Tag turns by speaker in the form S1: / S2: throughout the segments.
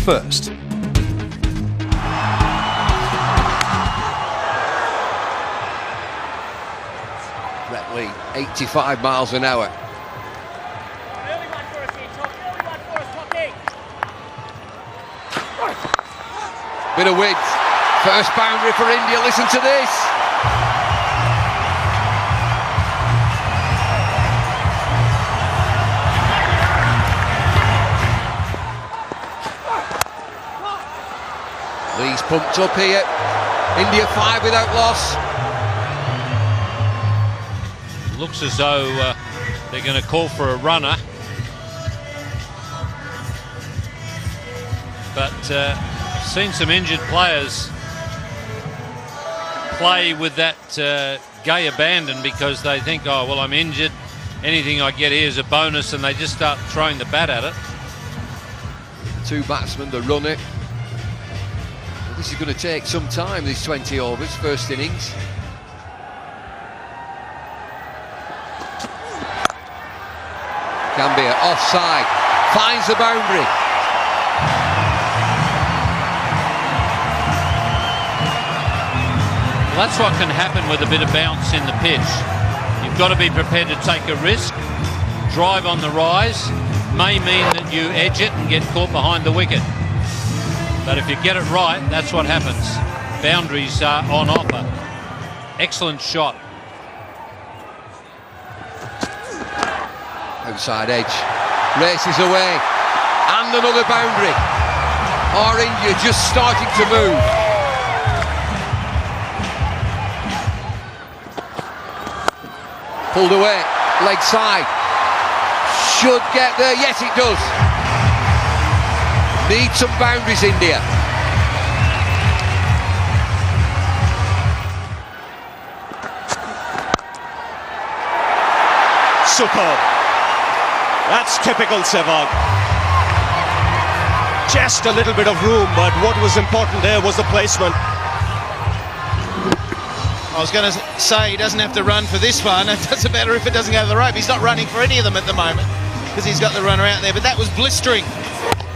S1: first.
S2: Brett Lee, 85 miles an hour. Bit of width. First boundary for India. Listen to this. Lee's pumped up here. India 5 without loss.
S3: Looks as though they're going to call for a runner. But I've seen some injured players play with that gay abandon because they think, oh, well, I'm injured. Anything I get here is a bonus, and they just start throwing the bat at it.
S2: Two batsmen to run it. Well, this is going to take some time, these 20 overs, first innings. Gambia offside, finds the boundary.
S3: Well, that's what can happen with a bit of bounce in the pitch. You've got to be prepared to take a risk. Drive on the rise may mean that you edge it and get caught behind the wicket. But if you get it right, that's what happens. Boundaries are on offer. Excellent shot.
S2: Outside edge, races away, and another boundary. Or India just starting to move. Pulled away, leg side. Should get there, yes it does. Need some boundaries, India.
S4: Superb. That's typical Sehwag. Just a little bit of room, but what was important there was the placement.
S5: I was going to say he doesn't have to run for this one. It doesn't matter if it doesn't go to the rope. He's not running for any of them at the moment because he's got the runner out there. But that was blistering.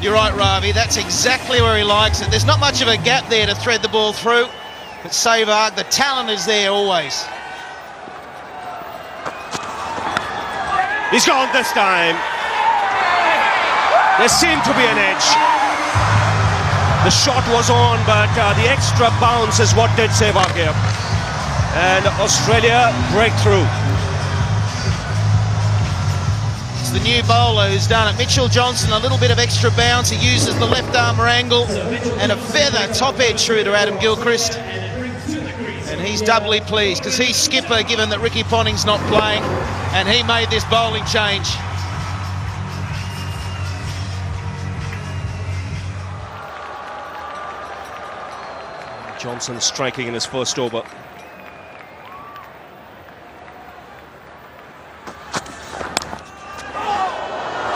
S5: You're right, Ravi. That's exactly where he likes it. There's not much of a gap there to thread the ball through. But Sehwag, the talent is there always.
S4: He's gone this time. There seemed to be an edge. The shot was on, but the extra bounce is what did Sehwag here. And Australia breakthrough.
S5: It's the new bowler who's done it. Mitchell Johnson, a little bit of extra bounce. He uses the left arm angle and a feather top edge through to Adam Gilchrist. And he's doubly pleased because he's skipper, given that Ricky Ponting's not playing, and he made this bowling change.
S4: Johnson striking in his first over.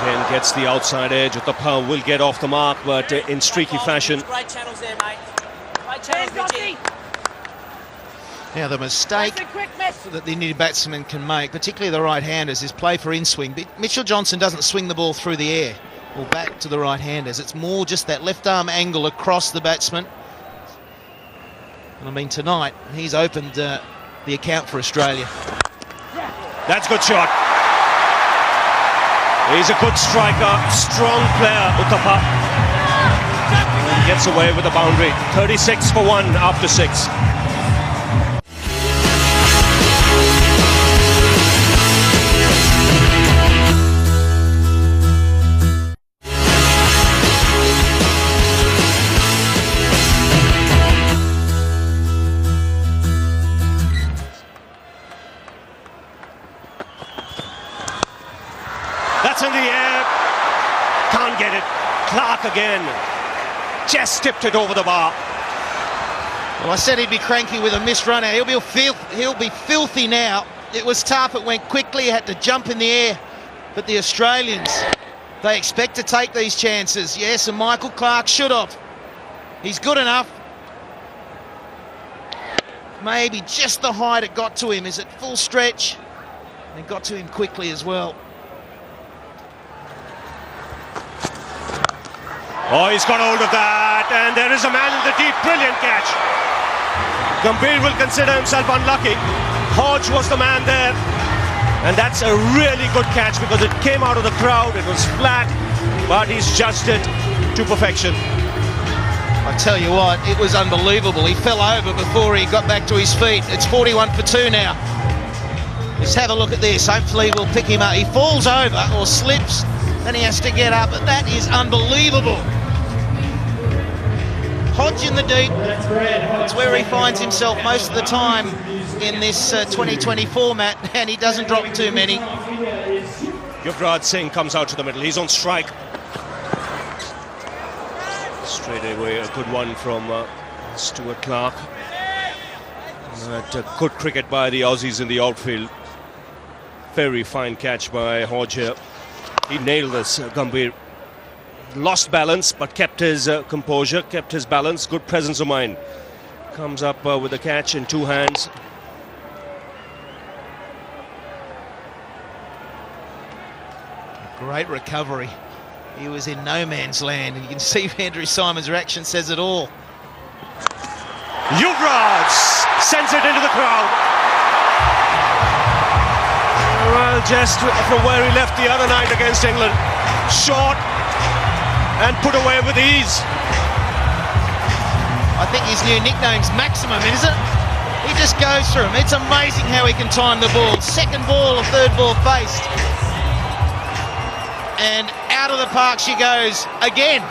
S4: Again gets the outside edge of the power, will get off the mark, but in streaky fashion.
S6: Right channels there, mate. Right channels, Richie.
S5: Now the mistake that the Indian batsman can make, particularly the right-handers, is play for in-swing. Mitchell Johnson doesn't swing the ball through the air or back to the right-handers. It's more just that left arm angle across the batsman. And I mean, tonight he's opened the account for Australia.
S4: That's a good shot. He's a good striker, strong player, Uthappa. And gets away with the boundary. 36 for 1 after 6. That's in the air. Can't get it. Clark again. Just tipped it over the bar.
S5: Well, I said he'd be cranky with a missed runner. He'll be filthy now. It was tough. It went quickly. He had to jump in the air. But the Australians, they expect to take these chances. Yes, and Michael Clark should have. He's good enough. Maybe just the height it got to him. Is it full stretch? And it got to him quickly as well.
S4: Oh, he's got hold of that, and there is a man in the deep. Brilliant catch. Gambhir will consider himself unlucky. Hodge was the man there, and that's a really good catch because it came out of the crowd. It was flat, but he's judged it to perfection.
S5: I tell you what, it was unbelievable. He fell over before he got back to his feet. It's 41 for 2 now. Let's have a look at this. Hopefully we'll pick him up. He falls over or slips, then he has to get up. But that is unbelievable. Hodge in the deep. It's where he finds himself most of the time in this 2020 format, and he doesn't drop too many.
S4: Yuvraj Singh comes out to the middle. He's on strike. Straight away, a good one from Stuart Clark. Good cricket by the Aussies in the outfield. Very fine catch by Hodge here. He nailed this, Gambhir. Lost balance, but kept his composure, kept his balance. Good presence of mind. Comes up with the catch in 2 hands.
S5: Great recovery. He was in no man's land, and you can see Andrew Symonds' reaction says it all.
S4: Yuvraj sends it into the crowd. Well, just from where he left the other night against England. Short and put away with ease.
S5: I think his new nickname's Maximum, isn't it? He just goes through them. It's amazing how he can time the ball. Second ball or third ball faced. And out of the park she goes again.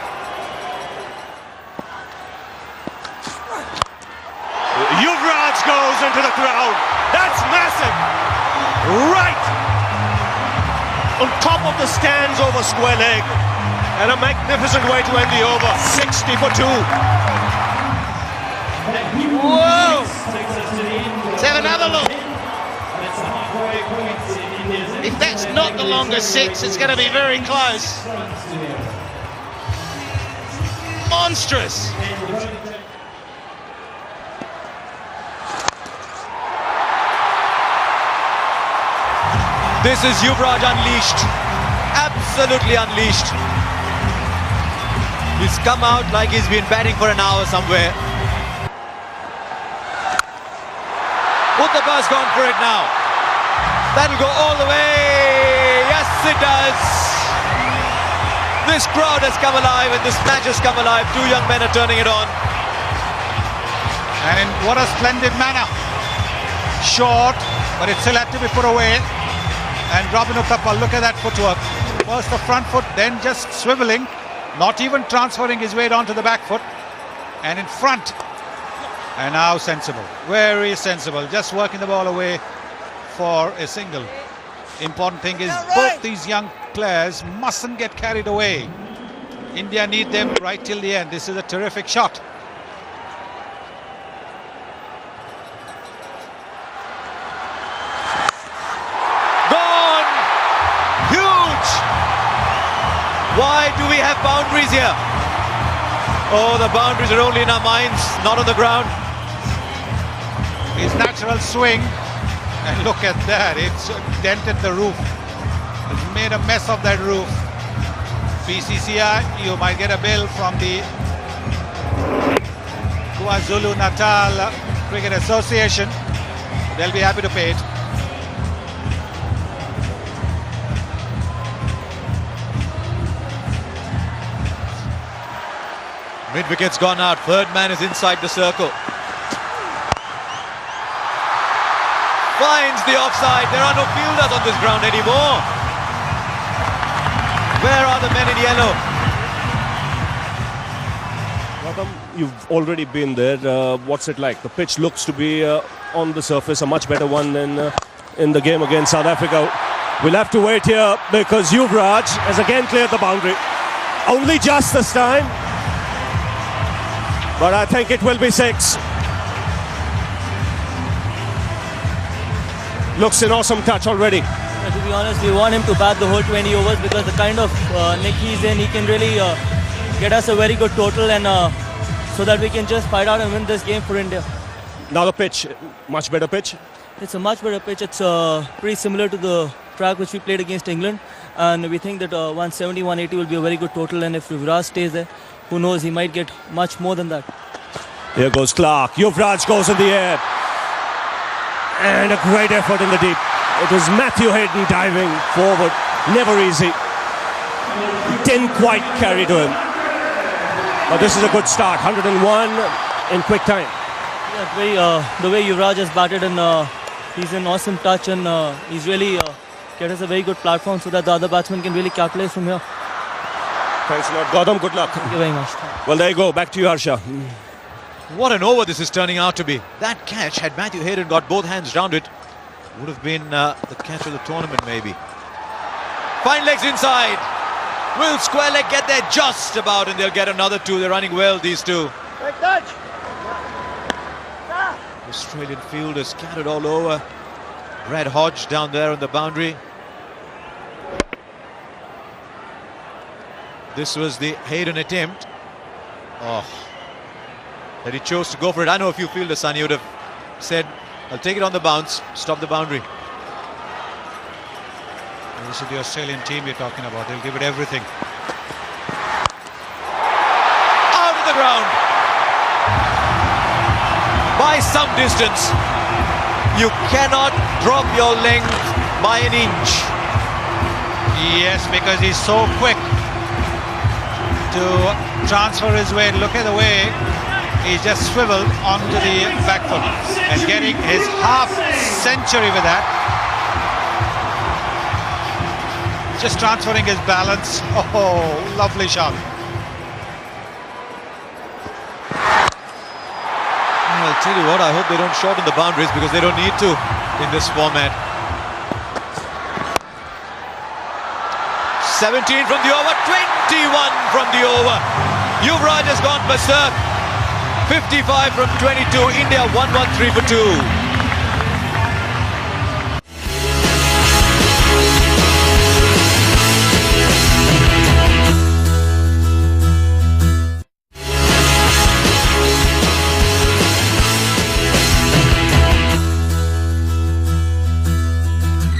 S4: Yuvraj goes into the crowd. That's massive. Right on top of the stands over square leg. And a magnificent way to end the over. 60 for 2.
S5: Whoa! Let's have another look. If that's not the longest 6, it's going to be very close. Monstrous.
S1: This is Yuvraj unleashed. Absolutely unleashed. He's come out like he's been batting for an hour somewhere. Uttapa's gone for it now. That'll go all the way. Yes, it does. This crowd has come alive and this match has come alive. 2 young men are turning it on.
S7: And what a splendid manner. Short, but it still had to be put away. And Robin Uthappa, look at that footwork. First the front foot, then just swiveling. Not even transferring his weight onto the back foot. And in front. And now sensible. Very sensible. Just working the ball away for a single. Important thing is both these young players mustn't get carried away. India need them right till the end. This is a terrific shot.
S1: Gone! Huge! Why do we have boundaries here? Oh, the boundaries are only in our minds, not on the ground.
S7: His natural swing. And look at that. It's dented the roof. It's made a mess of that roof. BCCI, you might get a bill from the KwaZulu-Natal Cricket Association. They'll be happy to pay it.
S1: Mid-wicket's gone out. Third man is inside the circle. Finds the offside. There are no fielders on this ground anymore. Where are the men in yellow?
S4: Gautam, you've already been there. What's it like? The pitch looks to be on the surface a much better one than in the game against South Africa. We'll have to wait here because Yuvraj has again cleared the boundary. Only just this time. But I think it will be 6. Looks an awesome touch already.
S6: To be honest, we want him to bat the whole 20 overs because the kind of nick he's in, he can really get us a very good total and so that we can just fight out and win this game for India.
S4: Now the pitch, much better pitch.
S6: It's a much better pitch. It's pretty similar to the track which we played against England, and we think that 170, 180 will be a very good total, and if Yuvraj stays there, who knows, he might get much more than that.
S4: Here goes Clark. Yuvraj goes in the air. And a great effort in the deep. It was Matthew Hayden diving forward. Never easy. Didn't quite carry to him. But this is a good start. 101 in quick time.
S6: Yeah, the way Yuvraj has batted, and he's an awesome touch, and he's really get us a very good platform so that the other batsmen can really capitalize from here.
S4: Thanks a lot, Gautam. Good luck.
S6: Thank you very much.
S4: Well, there you go. Back to you, Harsha.
S1: What an over this is turning out to be. That catch, had Matthew Hayden got both hands round it, would have been the catch of the tournament maybe. Fine legs inside. Will square leg get there just about, and they'll get another two. They're running well, these two. Australian fielders scattered all over. Brad Hodge down there on the boundary. This was the Hayden attempt. Oh, that he chose to go for it. I know if you fielders, son, he would have said, I'll take it on the bounce, stop the boundary.
S7: This is the Australian team we're talking about. They'll give it everything.
S1: Out of the ground. By some distance. You cannot drop your length by an inch.
S7: Yes, because he's so quick to transfer his weight. Look at the way he's just swiveled onto the back foot and getting his half century with that. Just transferring his balance. Oh, lovely shot.
S1: I'll tell you what, I hope they don't shorten the boundaries because they don't need to in this format. 17 from the over, 21 from the over. Yuvraj has gone berserk. 55 from 22. India 113 for 2.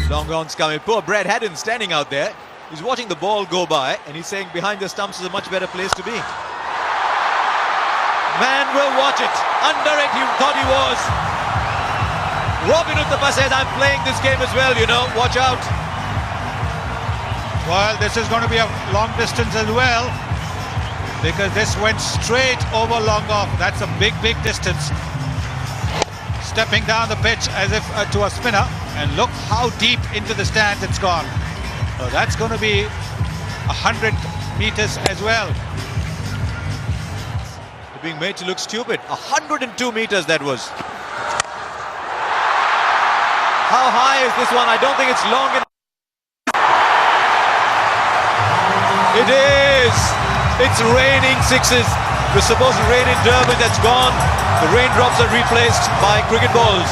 S1: Long on's coming. Poor Brad Haddon standing out there. He's watching the ball go by and he's saying behind the stumps is a much better place to be. Man will watch it. Under it, he thought he was. Robin Uthappa says, I'm playing this game as well, you know. Watch out.
S7: Well, this is going to be a long distance as well, because this went straight over long off. That's a big, big distance. Stepping down the pitch as if to a spinner, and look how deep into the stands it's gone. So that's going to be 100 meters as well.
S1: They're being made to look stupid. 102 meters that was. How high is this one? I don't think it's long enough. It is. It's raining sixes. It was supposed to rain in Durban, that's gone. The raindrops are replaced by cricket balls.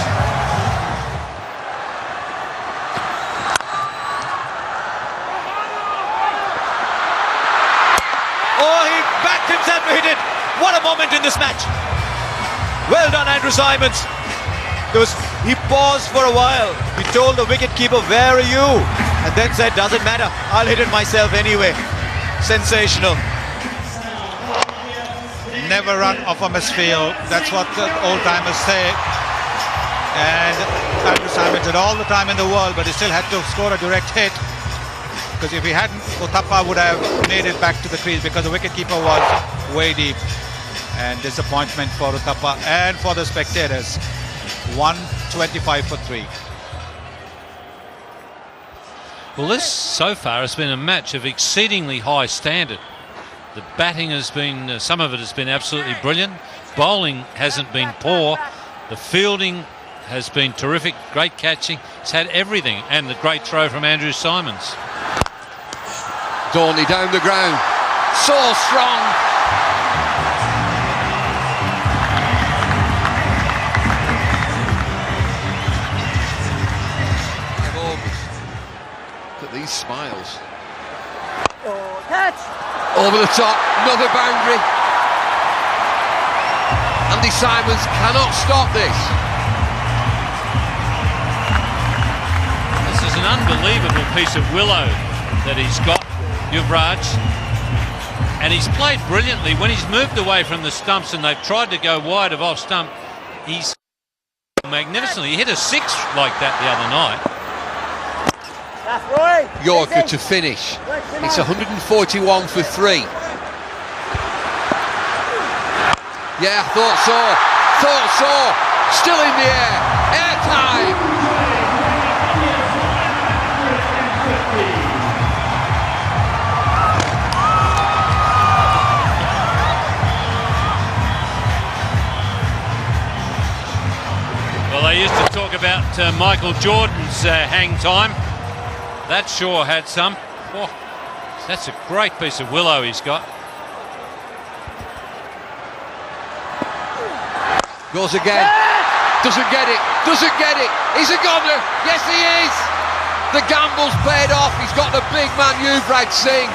S1: Oh, he backed himself to hit it. What a moment in this match. Well done, Andrew Simons. He paused for a while. He told the wicketkeeper, where are you? And then said, doesn't matter, I'll hit it myself anyway. Sensational.
S7: Never run off a misfield. That's what the old-timers say. And Andrew Simons had all the time in the world, but he still had to score a direct hit. Because if he hadn't, Uthappa would have made it back to the crease because the wicketkeeper was way deep. And disappointment for Uthappa and for the spectators. 125 for 3.
S3: Well, this so far has been a match of exceedingly high standard. The batting has been, some of it has been absolutely brilliant. Bowling hasn't been poor. The fielding has been terrific. Great catching. It's had everything. And the great throw from Andrew Simons.
S2: Dorney down the ground. So strong. Look at these smiles.
S6: Catch!
S2: Over the top, another boundary. Andy Simons cannot stop this.
S3: This is an unbelievable piece of willow that he's got, Yuvraj. And he's played brilliantly. When he's moved away from the stumps and they've tried to go wide of off stump, he's magnificently. He hit a 6 like that the other night.
S2: Yorker to finish. It's 141 for 3. Yeah, thought so. Still in the air. Airtime.
S3: Well, they used to talk about Michael Jordan's hang time. That sure had some. Oh, that's a great piece of willow he's got.
S2: Goes again. Doesn't get it. He's a goner. Yes, he is. The gamble's paid off. He's got the big man Yuvraj Singh.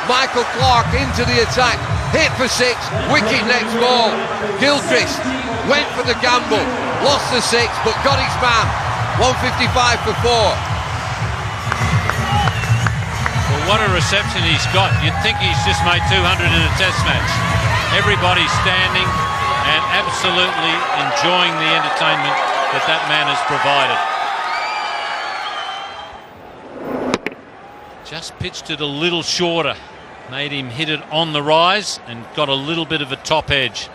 S2: Michael Clark into the attack. Hit for 6. Wicket next ball. Gilchrist went for the gamble. Lost the 6, but got his man. 155 for 4.
S3: Well, what a reception he's got. You'd think he's just made 200 in a test match. Everybody's standing and absolutely enjoying the entertainment that that man has provided. Just pitched it a little shorter. Made him hit it on the rise and got a little bit of a top edge.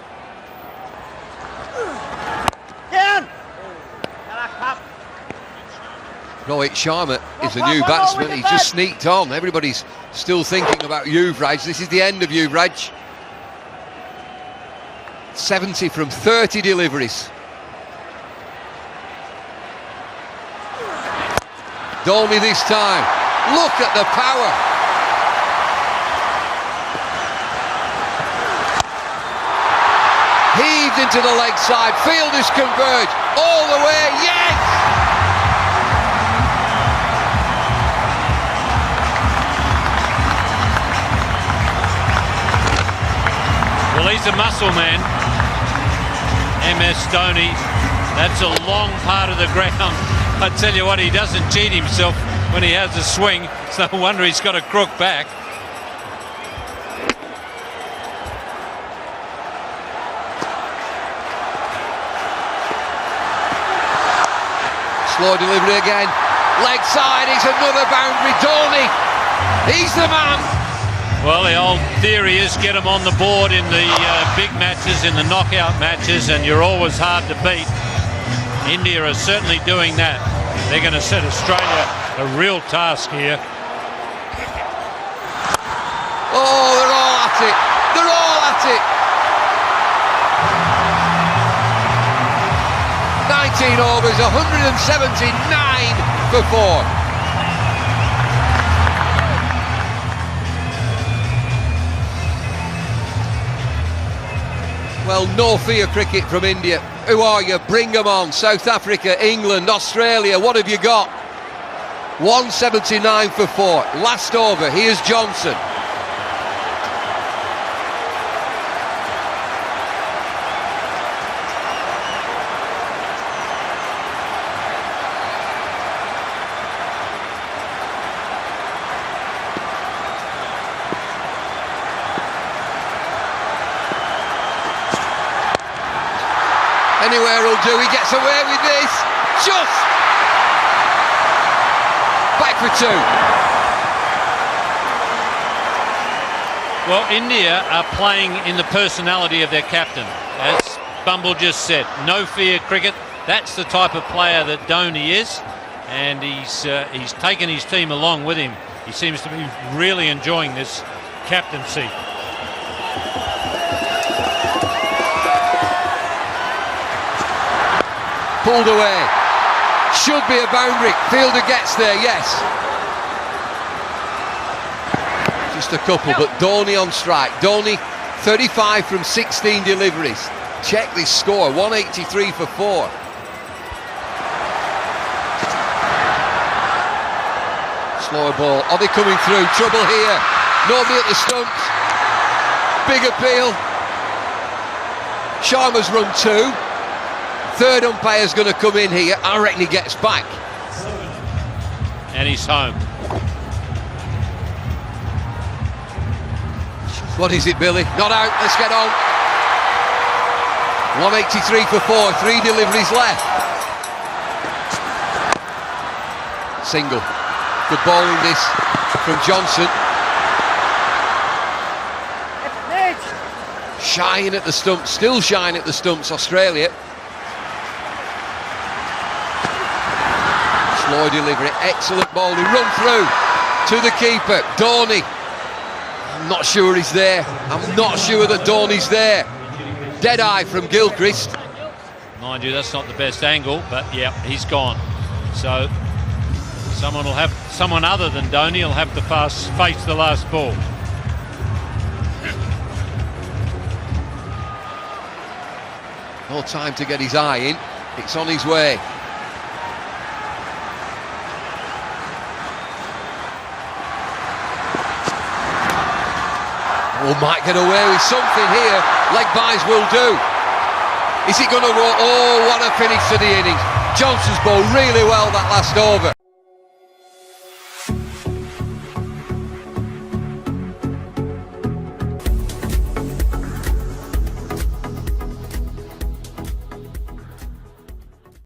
S2: Rohit Sharma is a new batsman. He just sneaked on. Everybody's still thinking about Yuvraj. This is the end of Yuvraj. 70 from 30 deliveries. Dhoni this time. Look at the power. Heaved into the leg side. Fielders converge all the way. Yes!
S3: Well, he's a muscle man, MS Dhoni. That's a long part of the ground. I tell you what, he doesn't cheat himself when he has a swing. It's no wonder he's got a crook back.
S2: Slow delivery again. Leg side, it's another boundary. Dhoni, he's the man.
S3: Well, the old theory is get them on the board in the big matches, in the knockout matches, and you're always hard to beat. India are certainly doing that. They're going to set Australia a real task here.
S2: Oh, they're all at it. They're all at it. 19 overs, 179 for 4. Well, no fear cricket from India. Who are you? Bring them on. South Africa, England, Australia, what have you got? 179 for 4. Last over, here's Johnson. Anywhere will do, he gets away with this, just back for 2.
S3: Well, India are playing in the personality of their captain. As Bumble just said, no fear cricket. That's the type of player that Dhoni is, and he's taken his team along with him. He seems to be really enjoying this captaincy.
S2: Pulled away. Should be a boundary. Fielder gets there, yes. Just a couple, but Dhoni on strike. Dhoni, 35 from 16 deliveries. Check this score, 183 for 4. Slower ball. Are they coming through? Trouble here. Nobody at the stumps. Big appeal. Sharma's run 2. Third umpire's going to come in here. I reckon he gets back.
S3: and he's home.
S2: What is it, Billy? Not out, let's get on. 183 for 4, 3 deliveries left. Single. Good bowling this from Johnson. Shying at the stumps, still shying at the stumps, Australia. Slow delivery, excellent bowling, run through to the keeper, Dhoni. I'm not sure he's there. I'm not sure that Dhoni's there. Dead eye from Gilchrist.
S3: Mind you, that's not the best angle, but yeah, he's gone. So someone other than Dhoni will have to face the last ball.
S2: No time to get his eye in. It's on his way. Oh, might get away with something here. Leg byes will do. Is it going to roll? Oh, what a finish to the innings. Johnson's bowled really well that last over.